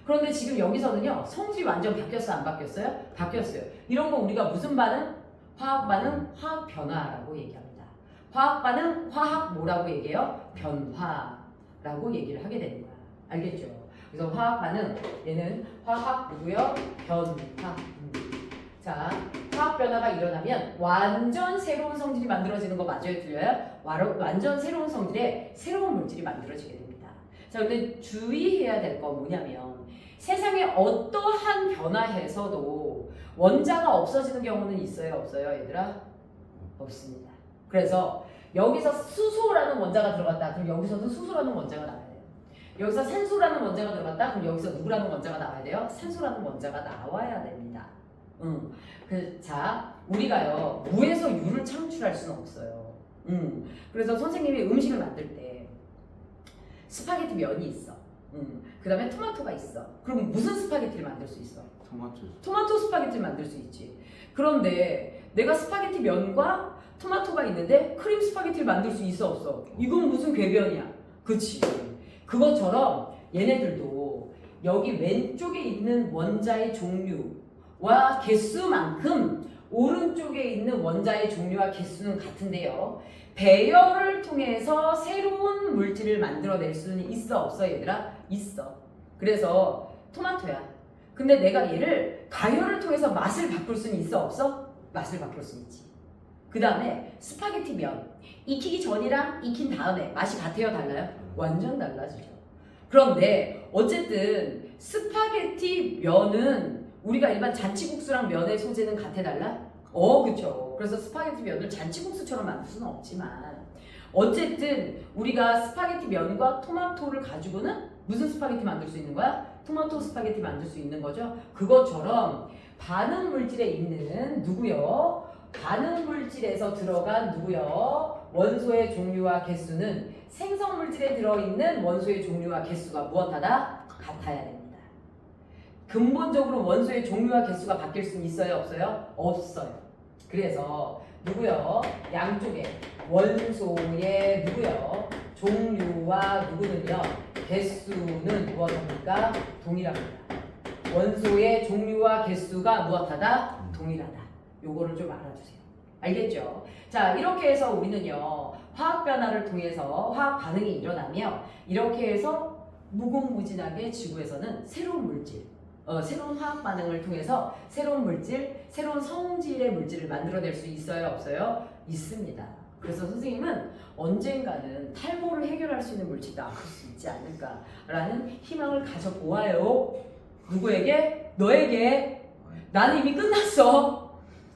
Speaker 1: 그런데 지금 여기서는요, 성질이 완전 바뀌었어요, 안 바뀌었어요? 바뀌었어요. 이런 거 우리가 무슨 반응? 화학 반응, 화학 변화라고 얘기합니다. 화학 반응, 화학 뭐라고 얘기해요? 변화라고 얘기를 하게 되는 거야. 알겠죠? 그래서 화학 반응, 얘는 화학 누구요? 변화. 자, 화학 변화가 일어나면 완전 새로운 성질이 만들어지는 거 맞아요? 틀려요? 완전 새로운 성질에 새로운 물질이 만들어지게 됩니다. 자, 근데 주의해야 될 건 뭐냐면 세상에 어떠한 변화에서도 원자가 없어지는 경우는 있어요? 없어요? 얘들아? 없습니다. 그래서 여기서 수소라는 원자가 들어갔다. 그럼 여기서도 수소라는 원자가 나와야 돼요. 여기서 산소라는 원자가 들어갔다. 그럼 여기서 누구라는 원자가 나와야 돼요? 산소라는 원자가 나와야 됩니다. 자, 우리가요 무에서 유를 창출할 수는 없어요. 그래서 선생님이 음식을 만들 때 스파게티 면이 있어. 그 다음에 토마토가 있어. 그럼 무슨 스파게티를 만들 수 있어? 토마토 스파게티를 만들 수 있지. 그런데 내가 스파게티 면과 토마토가 있는데 크림 스파게티를 만들 수 있어 없어? 이건 무슨 궤변이야? 그치? 그것처럼 얘네들도 여기 왼쪽에 있는 원자의 종류와 개수만큼 오른쪽에 있는 원자의 종류와 개수는 같은데요. 배열을 통해서 새로운 물질을 만들어낼 수는 있어 없어 얘들아? 있어. 그래서 토마토야. 근데 내가 얘를 가열을 통해서 맛을 바꿀 수는 있어 없어? 맛을 바꿀 수 있지. 그 다음에 스파게티 면 익히기 전이랑 익힌 다음에 맛이 같아요? 달라요? 완전 달라지죠. 그런데 어쨌든 스파게티 면은 우리가 일반 잔치국수랑 면의 소재는 같아 달라? 그쵸. 그래서 스파게티 면을 잔치국수처럼 만들 수는 없지만 어쨌든 우리가 스파게티 면과 토마토를 가지고는 무슨 스파게티 만들 수 있는 거야? 토마토 스파게티 만들 수 있는 거죠. 그것처럼 반응 물질에 있는 누구요? 반응 물질에서 들어간 누구요? 원소의 종류와 개수는 생성 물질에 들어있는 원소의 종류와 개수가 무엇하다? 같아야 됩니다. 근본적으로 원소의 종류와 개수가 바뀔 수는 있어요? 없어요? 없어요. 그래서 누구요? 양쪽에 원소의 누구요? 종류와 누구는요? 개수는 무엇합니까? 동일합니다. 원소의 종류와 개수가 무엇하다? 동일하다. 요거를 좀 알아주세요. 알겠죠? 자, 이렇게 해서 우리는요 화학 변화를 통해서 화학 반응이 일어나며 이렇게 해서 무궁무진하게 지구에서는 새로운 물질, 새로운 화학 반응을 통해서 새로운 물질, 새로운 성질의 물질을 만들어낼 수 있어요? 없어요? 있습니다. 그래서 선생님은 언젠가는 탈모를 해결할 수 있는 물질이 나올 수 있지 않을까라는 희망을 가져보아요. 누구에게? 너에게. 나는 이미 끝났어.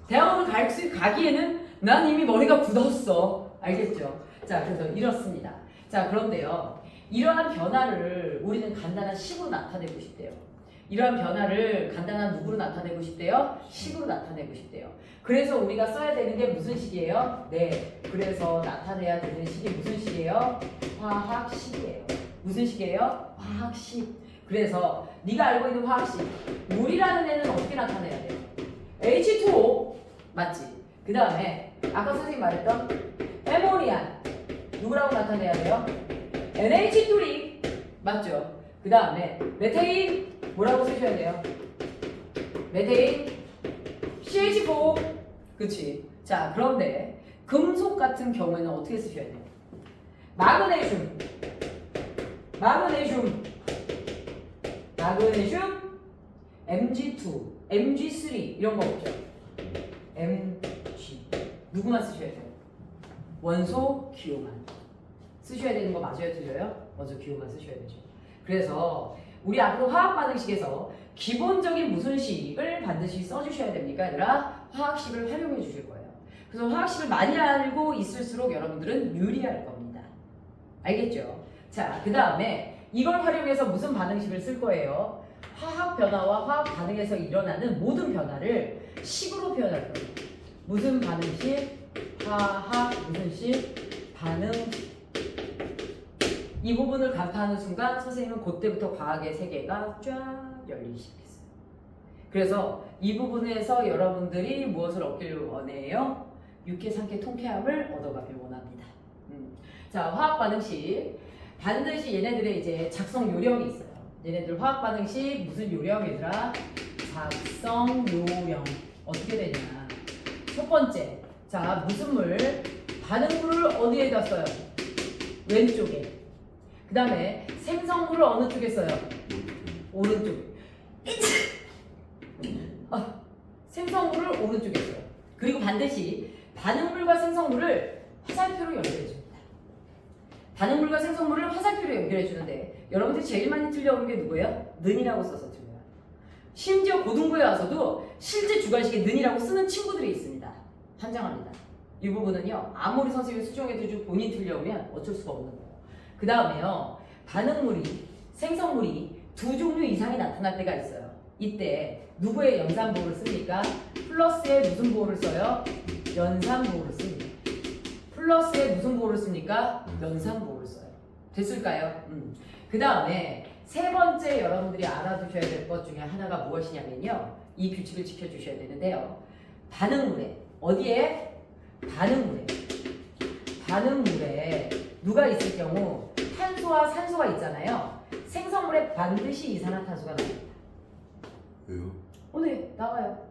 Speaker 1: 대학원을 가기에는 난 이미 머리가 굳었어. 알겠죠? 자, 그래서 이렇습니다. 자, 그런데요. 이러한 변화를 우리는 간단한 식으로 나타내고 싶대요. 이러한 변화를 간단한 누구로 나타내고 싶대요? 식으로 나타내고 싶대요. 그래서 우리가 써야 되는 게 무슨 식이에요? 네. 그래서 나타내야 되는 식이 무슨 식이에요? 화학식이에요. 무슨 식이에요? 화학식. 그래서 네가 알고 있는 화학식 물이라는 애는 어떻게 나타내야 돼요? H2O 맞지? 그 다음에 아까 선생님 말했던 에모니아 누구라고 나타내야 돼요? NH3 맞죠? 그 다음에 메테인 뭐라고 쓰셔야 돼요? 메테인 CH4 그치? 자 그런데 금속 같은 경우에는 어떻게 쓰셔야 돼요? 마그네슘 Mg2 Mg3 이런 거 없죠? Mg 누구만 쓰셔야 돼요? 원소 기호만 쓰셔야 되는 거 맞아요? 틀려요? 원소 기호만 쓰셔야 되죠. 그래서 우리 앞으로 화학 반응식에서 기본적인 무슨 식을 반드시 써주셔야 됩니까? 얘들아 화학식을 활용해 주실 거예요. 그래서 화학식을 많이 알고 있을수록 여러분들은 유리할 겁니다. 알겠죠? 자, 그 다음에 이걸 활용해서 무슨 반응식을 쓸 거예요? 화학 변화와 화학 반응에서 일어나는 모든 변화를 식으로 표현할 거예요. 무슨 반응식? 화학 무슨 식? 반응식. 이 부분을 간파하는 순간 선생님은 그때부터 과학의 세계가 쫙 열리기 시작했어요. 그래서 이 부분에서 여러분들이 무엇을 얻기를 원해요? 육계, 상계, 통쾌함을 얻어가길 원합니다. 자, 화학 반응식 반드시 얘네들의 이제 작성 요령이 있어요. 얘네들 화학 반응식 무슨 요령 얘들아? 작성 요령 어떻게 되냐? 첫 번째, 자 무슨 물? 반응물을 어디에다 써요? 왼쪽에. 그 다음에 생성물을 어느 쪽에 써요? 오른쪽에. 생성물을 오른쪽에 써요. 그리고 반드시 반응물과 생성물을 화살표로 연결해줍니다. 반응물과 생성물을 화살표로 연결해주는데 여러분들이 제일 많이 틀려오는 게 누구예요? 는이라고 써서 틀려요. 심지어 고등부에 와서도 실제 주관식에 는이라고 쓰는 친구들이 있습니다. 환장합니다. 이 부분은요 아무리 선생님이 수정해도 본인 틀려오면 어쩔 수가 없는 거예요. 그 다음에요 반응물이 생성물이 두 종류 이상이 나타날 때가 있어요. 이때 누구의 연산보호를 씁니까? 플러스에 무슨 보호를 써요? 연산보호를 씁니다. 플러스에 무슨 보호를 씁니까? 연산보호를 써요. 됐을까요? 그 다음에 세 번째 여러분들이 알아두셔야 될 것 중에 하나가 무엇이냐면요 이 규칙을 지켜주셔야 되는데요 반응물에 어디에? 반응물에 누가 있을 경우 탄소와 산소가 있잖아요. 생성물에 반드시 이산화탄소가 나옵니다.
Speaker 2: 왜요?
Speaker 1: 네, 나와요.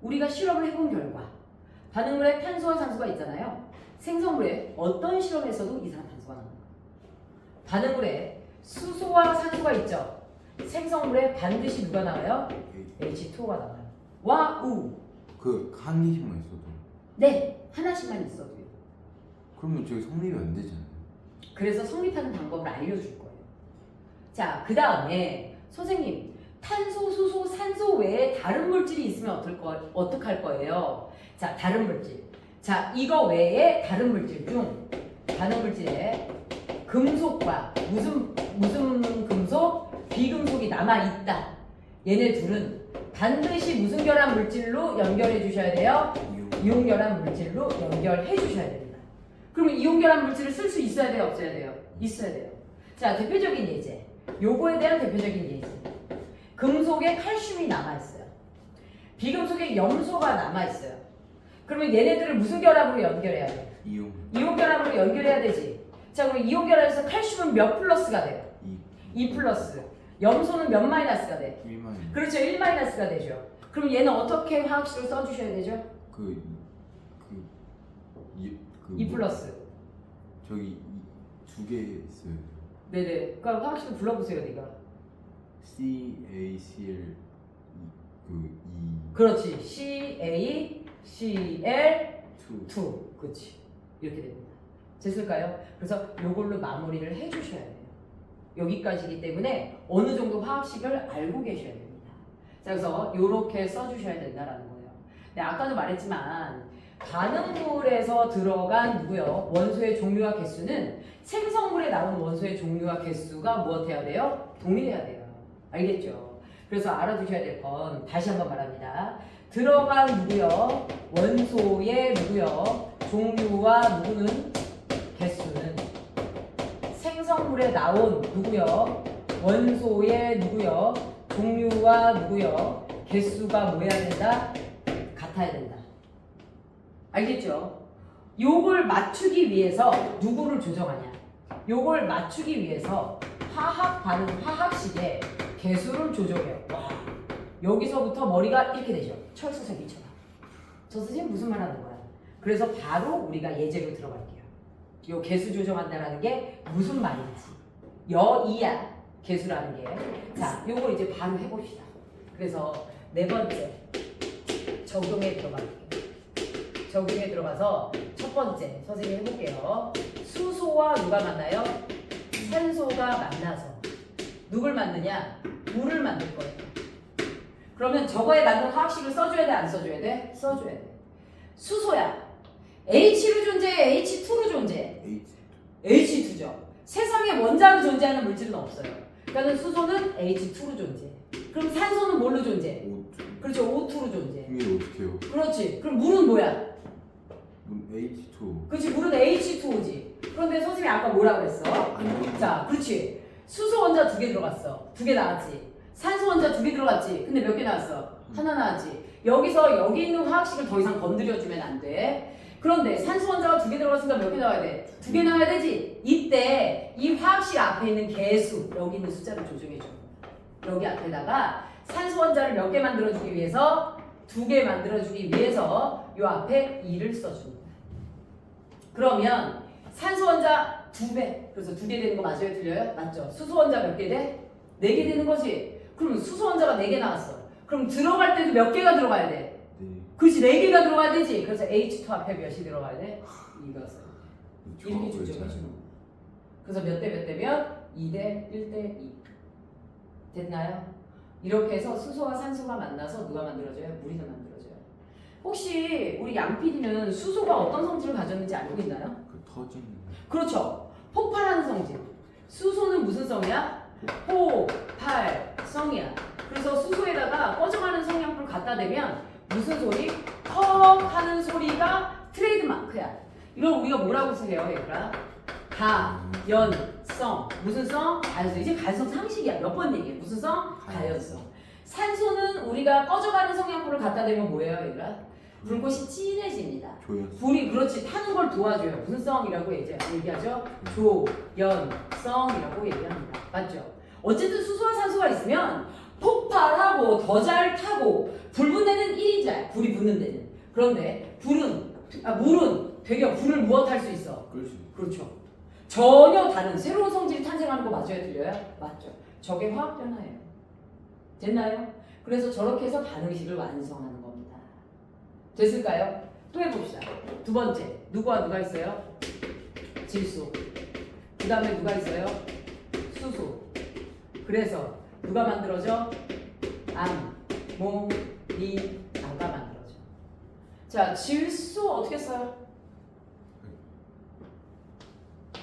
Speaker 1: 우리가 실험을 해본 결과 반응물에 탄소와 산소가 있잖아요. 생성물에 어떤 실험에서도 이산화탄소가 나옵니다. 반응물에 수소와 산소가 있죠. 생성물에 반드시 누가 나와요? H2O가 나와요. 와, 우.
Speaker 2: 그 한 개씩만 있어도.
Speaker 1: 네, 하나씩만 있어도요.
Speaker 2: 그러면 저기 성립이 안 되잖아요.
Speaker 1: 그래서 성립하는 방법을 알려줄 거예요. 자, 그 다음에 선생님 탄소, 수소, 산소 외에 다른 물질이 있으면 어떡할 거예요? 자, 다른 물질. 자, 이거 외에 다른 물질 중 다른 물질에 금속과 무슨 금속? 비금속이 남아있다. 얘네 둘은 반드시 무슨 결합 물질로 연결해 주셔야 돼요? 이온 결합 물질로 연결해 주셔야 됩니다. 그러면 이온 결합 물질을 쓸 수 있어야 돼요? 없어야 돼요? 있어야 돼요. 자, 대표적인 예제. 요거에 대한 대표적인 예제. 금속에 칼슘이 남아있어요. 비금속에 염소가 남아있어요. 그러면 얘네들을 무슨 결합으로 연결해야 돼요? 이온 결합으로 연결해야 되지. 자, 그럼 이온 결합에서 칼슘은 몇 플러스가 돼요? 2 플러스. 염소는 몇 마이너스가 돼?
Speaker 2: 1 마이너스.
Speaker 1: 그렇죠. 1 마이너스가 되죠. 그럼 얘는 어떻게 화학식을 써주셔야 되죠? 2 플러스.
Speaker 2: 저기 두 개 있어요.
Speaker 1: 네네. 그럼 화학식을 불러보세요, 네가.
Speaker 2: CaCl
Speaker 1: 그렇지. CaCl2. 그렇지. 이렇게 됩니다. 됐을까요? 그래서 요걸로 마무리를 해주셔야 돼요. 여기까지이기 때문에 어느 정도 화학식을 알고 계셔야 됩니다. 자, 그래서 요렇게 써주셔야 된다라는 거예요. 네, 아까도 말했지만 반응물에서 들어간 누구요? 원소의 종류와 개수는 생성물에 나온 원소의 종류와 개수가 무엇해야 돼요? 동일해야 돼요. 알겠죠? 그래서 알아두셔야 될 건 다시 한번 말합니다. 들어간 누구요? 원소의 누구요? 종류와 누구는? 개수는 생성물에 나온 누구요? 원소의 누구요? 종류와 누구요? 개수가 뭐 해야 된다? 같아야 된다. 알겠죠? 요걸 맞추기 위해서 누구를 조정하냐? 요걸 맞추기 위해서 화학 반응, 화학식의 개수를 조정해요. 와, 여기서부터 머리가 이렇게 되죠. 철수세기처럼. 저 선생님 무슨 말 하는 거야? 그래서 바로 우리가 예제로 들어갈게요. 요 개수 조정한다라는 게 무슨 말인지. 여이야 개수라는 게. 자, 요거 이제 바로 해봅시다. 그래서 네 번째 적용에 들어갈게요. 적용에 들어가서 첫 번째 선생님 해볼게요. 수소와 누가 만나요? 산소가 만나서 누굴 만드냐? 물을 만들 거예요. 그러면 저거에 맞는 화학식을 써줘야 돼? 안 써줘야 돼? 써줘야 돼. 수소야. H로 존재해? H2로 존재해? H2죠. 세상에 원자로 존재하는 물질은 없어요. 그러니까 수소는 H2로 존재해. 그럼 산소는 뭘로 존재해?
Speaker 2: O2.
Speaker 1: 그렇죠. O2로 존재해.
Speaker 2: 이게 어떻게 해요?
Speaker 1: 그렇지. 그럼 물은 뭐야?
Speaker 2: H2.
Speaker 1: 그렇지. 물은 H2O지. 그런데 선생님이 아까 뭐라 그랬어? 자, 그렇지. 수소 원자 2개 들어갔어. 2개 나왔지. 산소 원자 2개 들어갔지. 근데 몇 개 나왔어? 하나 나왔지. 여기서 여기 있는 화학식을 더 이상 건드려주면 안 돼. 그런데 산소 원자가 2개 들어갔으니까 몇 개 나와야 돼? 2개 나와야 되지. 이때 이 화학식 앞에 있는 개수, 여기 있는 숫자를 조정해줘. 여기 앞에다가 산소 원자를 몇 개 만들어주기 위해서 2개 만들어주기 위해서 요 앞에 2를 써줍니다. 그러면 산소 원자 2배. 그래서 2개 되는 거 맞아요? 틀려요? 맞죠? 수소 원자 몇 개 돼? 4개 되는 거지. 그럼 수소 원자가 4개 나왔어. 그럼 들어갈 때도 몇 개가 들어가야 돼?
Speaker 2: 네.
Speaker 1: 그렇지. 4개가 들어가야 되지. 그래서 H2 앞에 몇이 들어가야 돼? 2가 써. 이렇게
Speaker 2: 조합을
Speaker 1: 조정해
Speaker 2: 잘.
Speaker 1: 주는 거. 그래서 몇 대 몇 대면 2대 1대 2. 됐나요? 이렇게 해서 수소와 산소가 만나서 누가 만들어져요? 물이 더 만들어져요. 혹시 우리 양 PD는 수소가 어떤 성질을 가졌는지 알고 있나요?
Speaker 2: 그 터지는.
Speaker 1: 그렇죠. 폭발하는 성질. 수소는 무슨 성이야? 폭발성이야. 그래서 수소에다가 꺼져가는 성냥불 갖다 대면 무슨 소리? 퍽 하는 소리가 트레이드마크야. 이걸 우리가 뭐라고 해요, 얘들아? 가연성. 무슨 성? 가연성. 이제 가연성 상식이야. 몇 번 얘기해. 무슨 성? 가연성. 산소는 우리가 꺼져가는 성냥불을 갖다 대면 뭐예요, 얘들아? 불꽃이 진해집니다.
Speaker 2: 조연.
Speaker 1: 불이 그렇지 타는 걸 도와줘요. 무슨 성이라고 얘기하죠? 조연성이라고 얘기합니다. 맞죠? 어쨌든 수소와 산소가 있으면 폭발하고 더 잘 타고 불 붙는 1인자야. 불이 붙는 데는. 그런데 물은 되게 불을 무엇할 수 있어?
Speaker 2: 끌 수.
Speaker 1: 그렇죠. 전혀 다른 새로운 성질이 탄생하는 거 맞아요? 들려요? 맞죠. 저게 화학 변화예요. 됐나요? 그래서 저렇게 해서 반응식을 완성하는 겁니다. 됐을까요? 또 해봅시다. 두 번째, 누구와 누가 있어요? 질소. 그 다음에 누가 있어요? 수소. 그래서 누가 만들어져? 암모니아가 만들어져. 자, 질소 어떻게 써요?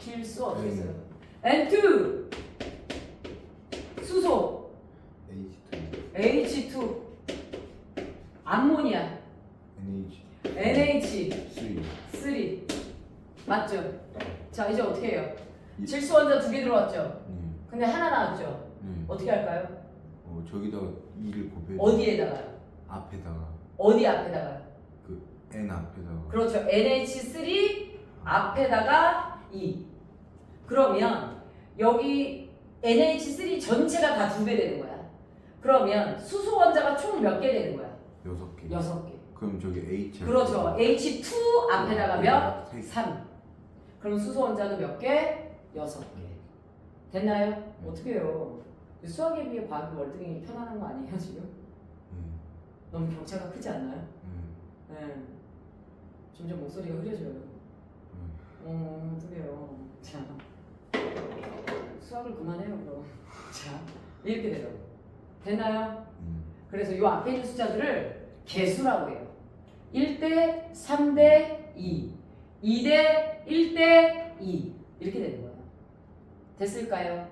Speaker 1: 질소 어떻게 써요? N2. 수소.
Speaker 2: H2.
Speaker 1: H2. 암모니아.
Speaker 2: NH.
Speaker 1: NH3 맞죠? 자 이제 어떻게 해요? 질소 원자 2개 들어왔죠?
Speaker 2: 네.
Speaker 1: 근데 하나 나왔죠?
Speaker 2: 네.
Speaker 1: 어떻게 할까요?
Speaker 2: 저기다가 2를 곱해.
Speaker 1: 어디에다가요?
Speaker 2: 앞에다가
Speaker 1: 어디 앞에다가요?
Speaker 2: 그 N 앞에다가.
Speaker 1: 그렇죠. NH3 앞에다가 2. 그러면 여기 NH3 전체가 다 2배 되는 거야. 그러면 수소 원자가 총 몇 개 되는 거야?
Speaker 2: 6개.
Speaker 1: 6개.
Speaker 2: 그럼 저기 H.
Speaker 1: 그렇죠. H2 앞에다가 몇?
Speaker 2: 세 개.
Speaker 1: 3. 그럼 수소 원자는 몇 개? 6개. 됐나요? 어떻게 해요? 수학에 비해 과학이 월등히 편안한 거 아니에요 지금? 너무 격차가 크지 않나요? 네. 점점 목소리가 흐려져요. 어떡해요. 자, 수학을 그만해요 그럼. 자, 이렇게 돼요. 됐나요? 그래서 이 앞에 있는 숫자들을 개수라고 해요. 1대 3대 2, 2대 1대 2 이렇게 되는 거예요. 됐을까요?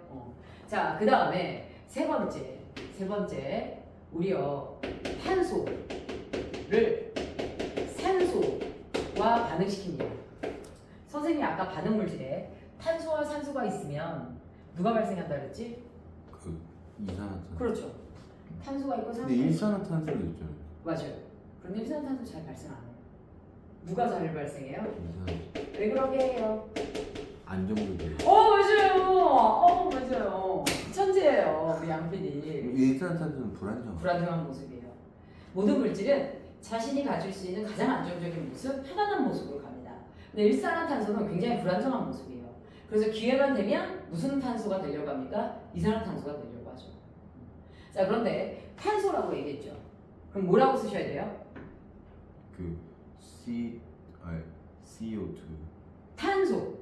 Speaker 1: 자, 그 다음에 세 번째 우리요 탄소를 산소와 반응시킵니다. 선생님이 아까 반응물질에 탄소와 산소가 있으면 누가 발생한다 그랬지?
Speaker 2: 이산화탄소.
Speaker 1: 그렇죠. 탄소가 있고 산소가
Speaker 2: 근데
Speaker 1: 있고.
Speaker 2: 일산화탄소도 있잖아요.
Speaker 1: 맞아요. 그런데 일산탄소 잘 발생 안 해요. 누가 잘 발생해요?
Speaker 2: 이산화탄소.
Speaker 1: 왜 그러게 해요?
Speaker 2: 안정적이에요.
Speaker 1: 맞아요. 맞아요. 천재예요, 우리 양 PD.
Speaker 2: 일산화탄소는 불안정.
Speaker 1: 불안정한 모습이에요. 모든 물질은 자신이 가질 수 있는 가장 안정적인 모습, 편안한 모습으로 갑니다. 근데 일산화탄소는 굉장히 불안정한 모습이에요. 그래서 기회만 되면 무슨 탄소가 되려고 합니까? 이산화탄소가 되려고 하죠. 자, 그런데 탄소라고 얘기했죠. 그럼 뭐라고 쓰셔야 돼요?
Speaker 2: 그 CO2.
Speaker 1: 탄소.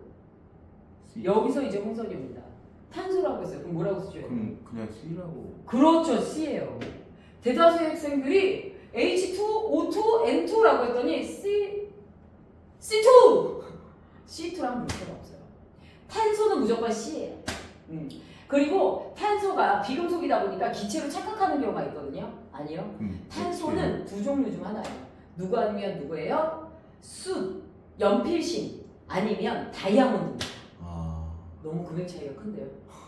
Speaker 1: 여기서 이제 혼선이 옵니다. 탄소라고 했어요. 그럼 뭐라고 쓰셔야 돼요?
Speaker 2: 그럼 그냥 C라고.
Speaker 1: 그렇죠, C예요. 대다수의 학생들이 H2O2, N2라고 했더니 C2! C2랑 물체가 없어요. 탄소는 무조건 C예요. 그리고 탄소가 비금속이다 보니까 기체로 착각하는 경우가 있거든요. 아니요. 탄소는 두 종류 중 하나예요. 누구 아니면 누구예요? 숯, 연필심 아니면 다이아몬드. 너무 금액 차이가 큰데요.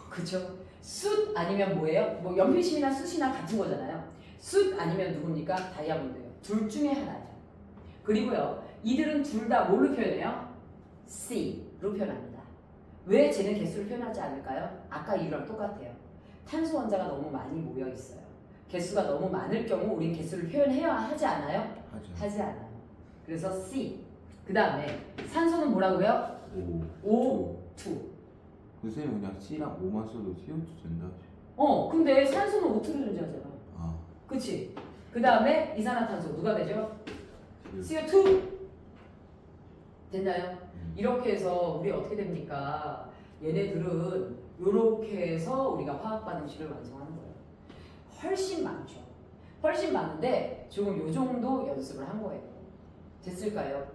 Speaker 1: 그쵸? 숯 아니면 뭐예요? 뭐 연필심이나 숯이나 같은 거잖아요. 숯 아니면 누굽니까? 다이아몬드예요. 둘 중에 하나예요. 그리고요, 이들은 둘 다 뭘로 표현해요? C로 표현합니다. 왜 쟤는 개수를 표현하지 않을까요? 아까 이유랑 똑같아요. 탄소 원자가 너무 많이 모여 있어요. 개수가 너무 많을 경우 우린 개수를 표현해야 하지 않아요? 하지 않아요. 그래서 C. 그 다음에 산소는 뭐라고요? O2.
Speaker 2: 선생님 그냥 C랑 O만 써도 CO2 된다.
Speaker 1: 근데 산소는 O2로 존재하잖아.
Speaker 2: 아.
Speaker 1: 그치? 그 다음에 이산화탄소 누가 되죠? CO2 됐나요? 이렇게 해서 우리 어떻게 됩니까? 얘네들은 이렇게 해서 우리가 화학 반응식을 완성하는 거예요. 훨씬 많죠. 훨씬 많은데 지금 요 정도 연습을 한 거예요. 됐을까요?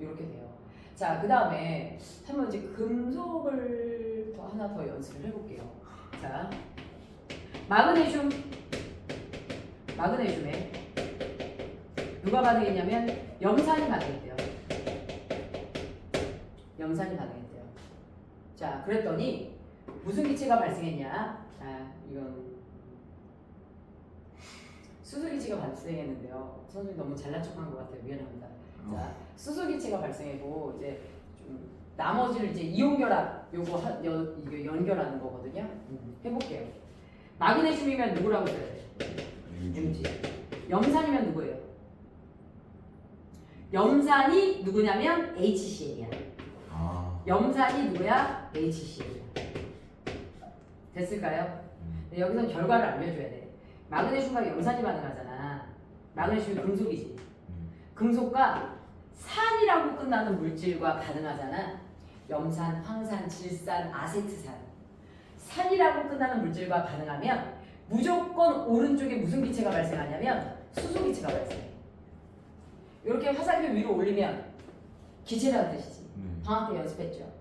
Speaker 1: 이렇게 돼요. 자, 그 다음에 한번 이제 금속을 하나 더 연습을 해볼게요. 자, 마그네슘에 누가 반응했냐면 염산이 반응했대요. 염산이 반응했대요. 자, 그랬더니 무슨 기체가 발생했냐? 자, 이건 수소기체가 발생했는데요. 선생님 너무 잘난 척한 것 같아요. 미안합니다. 자, 수소기체가 발생했고 이제 좀 나머지를 이제 이온결합 요거 이거 연결하는 거거든요. 해볼게요. 마그네슘이면 누구라고 써야 돼? MG. 염산이면 누구예요? 염산이 누구냐면 HCl이야. 염산이 누구야? HCl이야. 됐을까요? 네, 여기서 결과를 알려줘야 돼. 마그네슘과 염산이 반응하잖아. 마그네슘이 금속이지. 금속과 산이라고 끝나는 물질과 반응하잖아. 염산, 황산, 질산, 아세트산. 산이라고 끝나는 물질과 반응하면 무조건 오른쪽에 무슨 기체가 발생하냐면 수소기체가 발생해. 이렇게 화살표 위로 올리면 기체라는 뜻이지. 방학 때 연습했죠.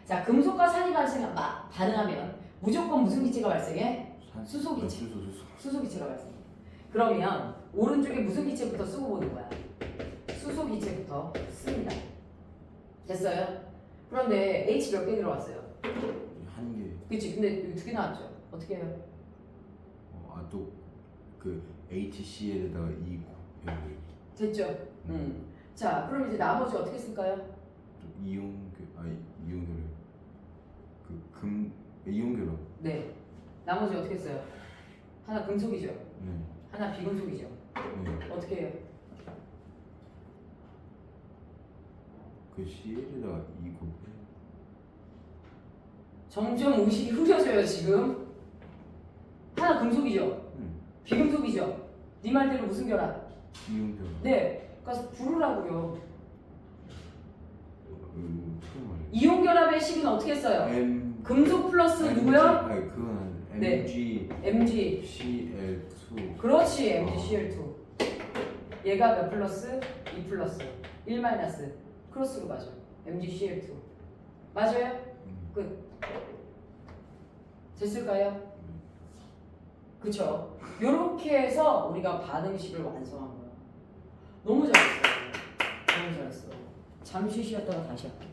Speaker 1: 자, 금속과 산이 반응하면 무조건 무슨 기체가 발생해? 수소기체. 수소기체가 발생해. 그러면 오른쪽에 무슨 기체부터 쓰고 보는 거야? 수소기체부터 씁니다. 됐어요? 그런데 H 몇 개 들어왔어요?
Speaker 2: 한 개.
Speaker 1: 그치? 근데 여기 2개 나왔죠? 어떻게 해요?
Speaker 2: 또 그 HCl에다가 E 곱해서
Speaker 1: 됐죠? 자, 그럼 이제 나머지 어떻게 쓸까요?
Speaker 2: 이온결합. 이온결합.
Speaker 1: 네. 나머지 어떻게 써요? 하나 금속이죠?
Speaker 2: 네.
Speaker 1: 하나 비금속이죠?
Speaker 2: 네.
Speaker 1: 어떻게 해요?
Speaker 2: 그 Cl에다가 E 곱해.
Speaker 1: 점점 의식이 흐려져요 지금. 하나 금속이죠? 비금속이죠? 네 말대로 무슨 결합?
Speaker 2: 이온결합.
Speaker 1: 네. 그러니까 부르라고요.
Speaker 2: 이온
Speaker 1: 이온 결합의 식은 어떻게 써요?
Speaker 2: M
Speaker 1: 금속 플러스 누구요?
Speaker 2: 아니 그건
Speaker 1: 네.
Speaker 2: MG
Speaker 1: Cl2. 그렇지. MgCl2. 얘가 몇 플러스? 2 플러스 1 마이너스 크로스로 맞아. MgCl2. 맞아요? 끝. 됐을까요? 그쵸? 요렇게 해서 우리가 반응식을 완성한 거야. 너무 잘했어. 너무 잘했어. 잠시 쉬었다가 다시 할게.